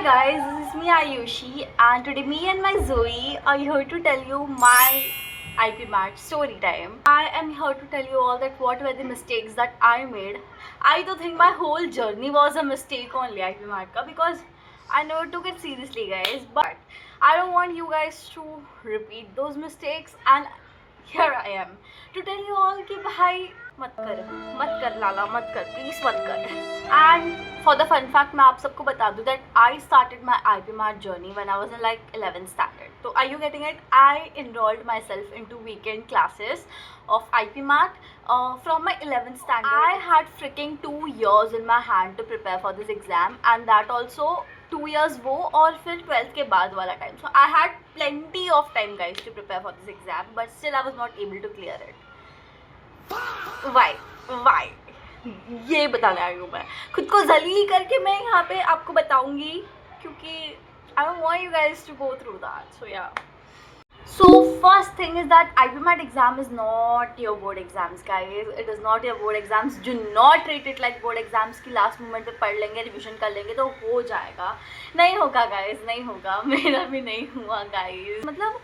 guys, this is me Ayushi, and today me and my Zoe are here to tell you my IP Mat story time. I am here to tell you all that what were the mistakes that I made. I do think my whole journey was a mistake only IP Mat ka, because I never took it seriously, guys. But I don't want you guys to repeat those mistakes, and here I am to tell you all कि भाई मत कर लाला मत कर please मत कर. And for the fun fact मैं आप सबको बता दूँ that I started my IP Mat journey when I was in like 11th standard. So are you getting it? I enrolled myself into weekend classes of IP Mat from my 11th standard. I had freaking 2 years in my hand to prepare for this exam, and that also 2 years वो और फिर 12th के बाद वाला time. So I had plenty of time, guys, to prepare for this exam, but still I was not able to clear it. Why? ये बताने आई हूँ मैं. खुद को जलील करके मैं यहाँ पे आपको बताऊंगी, क्योंकि I don't want you guys to go through that. So yeah. So first thing is that IP Mat exam is not your board exams, guys. It is not your board exams. Do not treat it like board exams की last moment पे पढ़ लेंगे, revision कर लेंगे तो हो जाएगा. नहीं होगा guys, नहीं होगा. मेरा भी नहीं हुआ guys. मतलब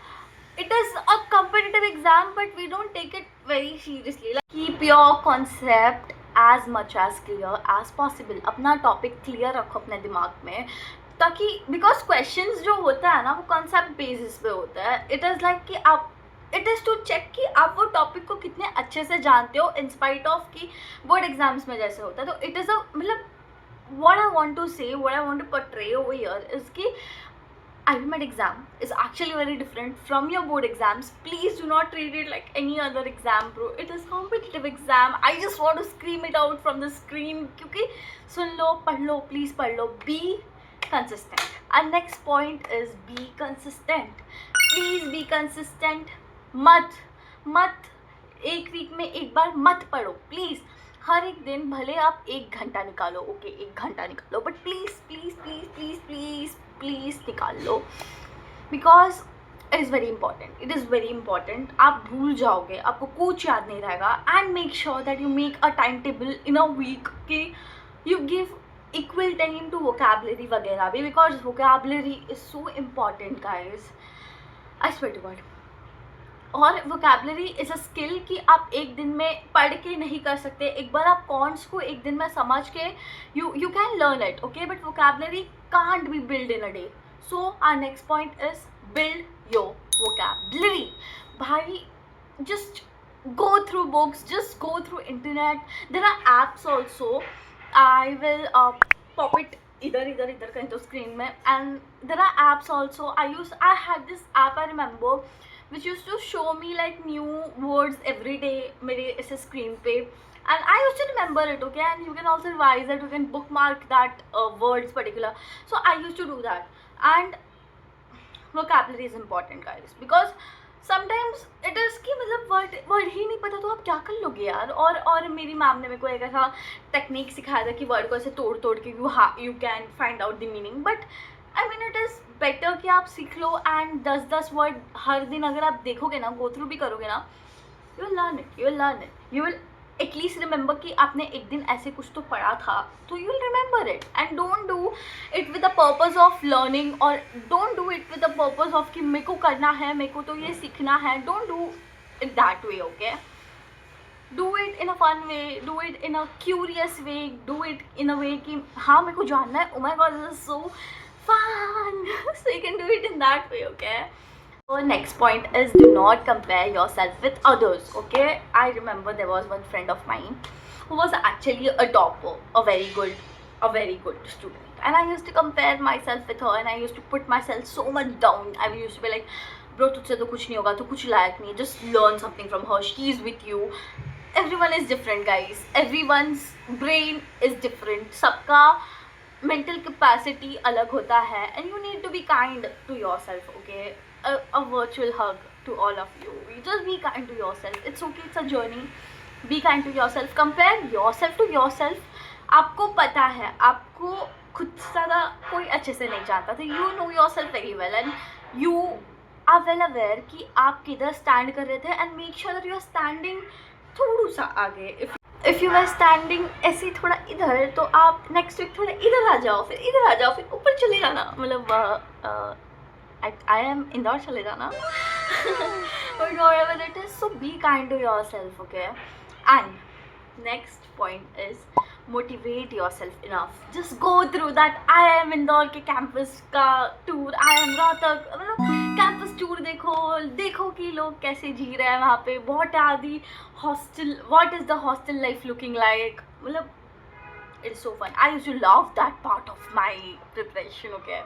it is a competitive exam, but we don't take it very seriously. Like, keep your concept as much as clear as possible. अपना topic clear रखो अपने दिमाग में, ताकि बिकॉज क्वेश्चंस जो होता है ना वो कॉन्सेप्ट बेसिस पे होता है. इट इज़ लाइक कि आप इट इज़ टू चेक कि आप वो टॉपिक को कितने अच्छे से जानते हो इन स्पाइट ऑफ कि बोर्ड एग्जाम्स में जैसे होता है. तो इट इज़ अ मतलब what I want to say, what I want to portray over here is कि IP Mat exam is actually very different from your board exams. Please do not treat it like any other exam, bro. It is competitive exam. I just want to scream it out from the screen. क्योंकि सुन लो, पढ़ लो, please पढ़ लो. Be consistent. And next point is be consistent. Please be consistent. मत एक week में एक बार मत पढ़ो please. हर एक दिन भले आप 1 घंटा निकालो, ओके 1 घंटा निकालो, बट प्लीज़ निकाल लो, because it is very important. आप भूल जाओगे, आपको कुछ याद नहीं रहेगा. And make sure that you make a time table in a week कि you give equal time to vocabulary वगैरह भी, because vocabulary is so important guys, I swear to God. और वोकैबुलरी इज़ अ स्किल कि आप एक दिन में पढ़ के नहीं कर सकते. एक बार आप कॉन्स को एक दिन में समझ के you can learn it, okay, but vocabulary can't be build in a day. So our next point is build your vocabulary. भाई just go through books, just go through internet. There are apps also. I will pop it इधर कहीं तो screen में. And there are apps also. I had this app, I remember, which used to show me like new words every day मेरे इस screen पे, and I used to remember it, okay, and you can also revise it, you can bookmark that words particular. So I used to do that. And vocabulary is important, guys, because sometimes it is कि मतलब word ही नहीं पता तो आप क्या कर लोगे यार. और मेरी मैम ने मेरे को एक ऐसा टेक्निक सिखाया था कि वर्ड को ऐसे तोड़ के you can find out the meaning. But I mean it is better कि आप सीख लो, एंड 10 वर्ड हर दिन अगर आप देखोगे ना, गो थ्रू भी करोगे ना, you will learn it, you will at least remember कि आपने एक दिन ऐसे कुछ तो पढ़ा था, तो you will remember it. And don't do it with the purpose of learning, और don't do it with the purpose of कि मेरे को करना है, मेरे को तो ये सीखना है. Don't do it that way, okay. Do it in a fun way, do it in a curious way, do it in a way कि हाँ मेरे को जानना है, oh my god this is so fun. So you can do it in that way, okay. So next point is do not compare yourself with others, okay. I remember there was one friend of mine who was actually a topper, a very good student, and I used to compare myself with her, and I used to put myself so much down. I used to be like, bro तुझसे तो कुछ नहीं होगा, तो कुछ लायक नहीं, just learn something from her, she is with you. Everyone is different, guys. Everyone's brain is different. सबका mental capacity अलग होता है, and you need to be kind to yourself, okay. A virtual hug to all of you. You just be kind to yourself. It's okay. It's a journey. Be kind to yourself. Compare yourself to yourself. आपको पता है, आपको खुद से ज़्यादा कोई अच्छे से नहीं जानता, तो you know yourself very well, and you are well aware कि आप किधर स्टैंड कर रहे थे, and make sure that you are standing थोड़ा सा आगे. इफ़ यू आर स्टैंडिंग ऐसे थोड़ा इधर, तो आप नेक्स्ट वीक थोड़ा इधर आ जाओ, फिर इधर आ जाओ, फिर ऊपर चले जाओ. जाना, मतलब I am इंदौर चले जाना. But whatever it is, so be kind to yourself, okay? And next point is motivate yourself enough. Just go through that I am Indore के campus का tour, I am रोहतक, मतलब campus tour देखो कि लोग कैसे जी रहे हैं वहाँ पे. What are the what is the hostel life looking like? मतलब it's so fun. I used to love that part of my preparation, okay?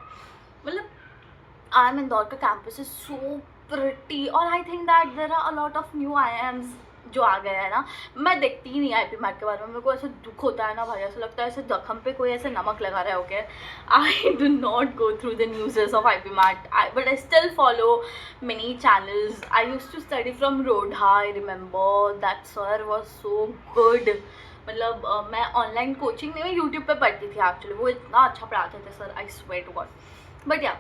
मतलब IIM Indore का campus is so pretty, और I think that there are a lot of new IIMs जो आ गए हैं ना. मैं देखती ही नहीं IP मैट के बारे में, मेरे को ऐसे दुख होता है ना भाई, ऐसा लगता है ऐसे जख्म पे कोई ऐसे नमक लगा रहा है. Okay, I do not go through the newses of IP MAT, but I still follow many channels. I used to study from Rodha. I remember that sir was so good. मतलब मैं ऑनलाइन कोचिंग नहीं, मैं YouTube पे पढ़ती थी actually. वो इतना अच्छा पढ़ाते थे sir, I swear to God. But yeah,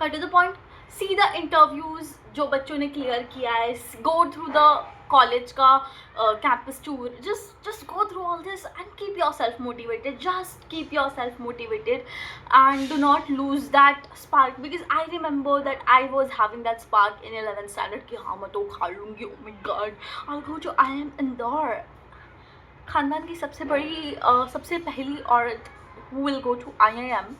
cut to the point. See the interviews जो बच्चों ने क्लियर किया है. गो थ्रू द कॉलेज का campus tour. just go through all this and keep yourself motivated. Just keep yourself motivated and do not lose that spark, because I remember that I was having that spark in 11th standard कि हाँ मैं तो खा लूँगी. oh my god, I'll go to IIM Indore. खानदान की सबसे बड़ी सबसे पहली औरत who will go to IIM.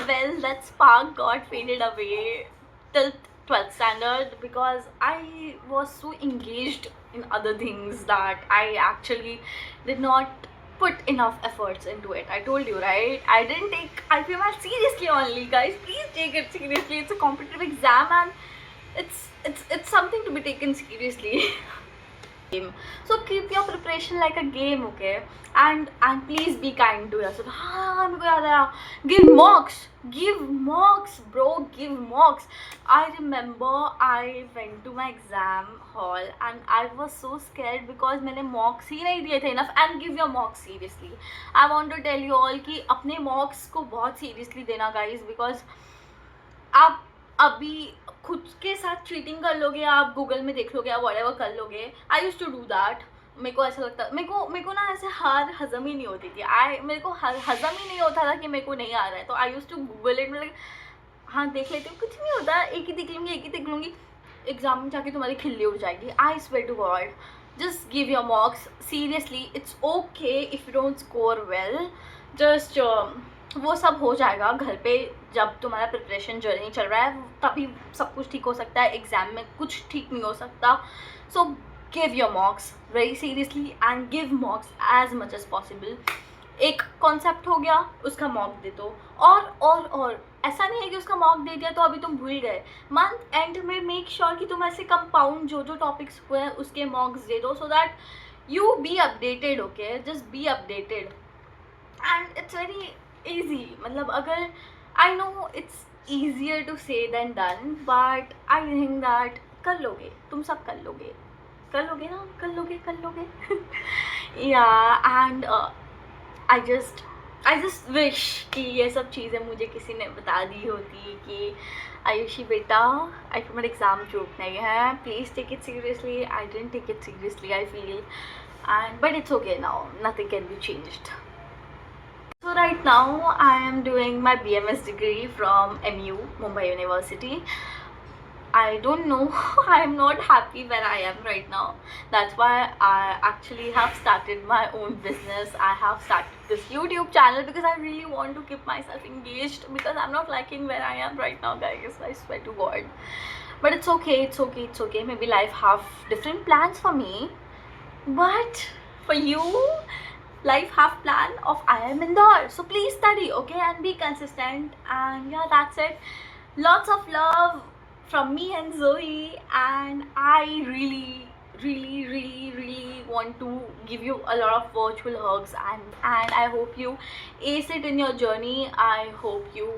Well, that spark got faded away till 12th standard because I was so engaged in other things that I actually did not put enough efforts into it. I told you, right? I didn't take IPMR seriously only, guys. Please take it seriously. It's a competitive exam and it's something to be taken seriously. So keep your preparation like a game, okay? And please be kind to yourself. हाँ मेरे को याद आया, give mocks bro, give mocks. I remember I went to my exam hall and I was so scared because मैंने mocks ही नहीं दिए थे enough. And give your mocks seriously. I want to tell you all कि अपने mocks को बहुत seriously देना guys, because आप अभी खुद के साथ चीटिंग कर लोगे, आप गूगल में देख लोगे, आप व्हाटएवर कर लोगे. I used to do that. मेरे को ऐसा लगता, मेरे को ना ऐसे हार हजम ही नहीं होती थी. मेरे को हजम ही नहीं होता था कि मेरे को नहीं आ रहा है, तो I used to google it. मतलब हाँ देख लेती हूँ, कुछ नहीं होता, एक ही देख लूँगी, एग्जाम में जाके तुम्हारी खिल्ली उड़ जाएगी. I swear to God, just give your mocks seriously. It's okay if you don't score well. Just वो सब हो जाएगा घर पे. जब तुम्हारा प्रिपरेशन जर्नी चल रहा है तभी सब कुछ ठीक हो सकता है, एग्ज़ाम में कुछ ठीक नहीं हो सकता. So give your mocks very seriously and give mocks as much as possible. एक कॉन्सेप्ट हो गया, उसका मॉक दे दो. और ऐसा नहीं है कि उसका मॉक दे दिया तो अभी तुम भूल गए. मंथ एंड में मेक श्योर कि तुम ऐसे कंपाउंड जो टॉपिक्स हुए हैं उसके मॉक्स दे दो, so that you be updated. Okay, just be updated and it's very easy. मतलब अगर I know it's easier to say than done, but I think that कर लोगे, तुम सब कर लोगे ना, कर लोगे. Yeah, and I just wish कि ये सब चीज़ें मुझे किसी ने बता दी होती कि आयुषी बेटा IPMR एग्ज़ाम जोक नहीं है, please take it seriously. I didn't take it seriously, I feel, but it's okay now, nothing can be changed. So right now I am doing my BMS degree from MU, Mumbai University. I don't know, I am not happy where I am right now. That's why I actually have started my own business. I have started this YouTube channel because I really want to keep myself engaged, because I'm not liking where I am right now, guys. I swear to God. But it's okay. Maybe life have different plans for me, but for you, life have plan of IIM Indore. So please study, okay, and be consistent. And yeah, that's it. Lots of love from me and Zoe, and I really want to give you a lot of virtual hugs, and I hope you ace it in your journey. I hope you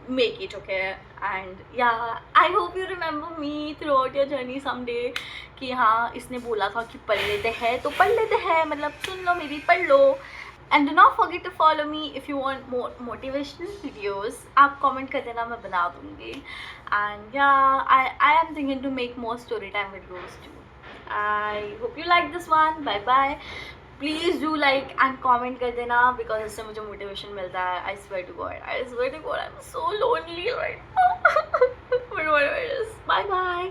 make it, okay? And yeah, I hope you remember me throughout your journey someday कि हाँ इसने बोला था कि पढ़ लेते हैं तो पढ़ लेते हैं, मतलब सुन लो मेरी, पढ़ लो. And do not forget to follow me if you want more motivational videos. आप comment कर देना, मैं बना दूँगी. And yeah, I am thinking to make more story time videos too. I hope you like this one. Bye bye. Please do like and comment कर देना, because इससे मुझे मोटिवेशन मिलता है. I swear to God, I am so lonely right now. But whatever it is, bye bye.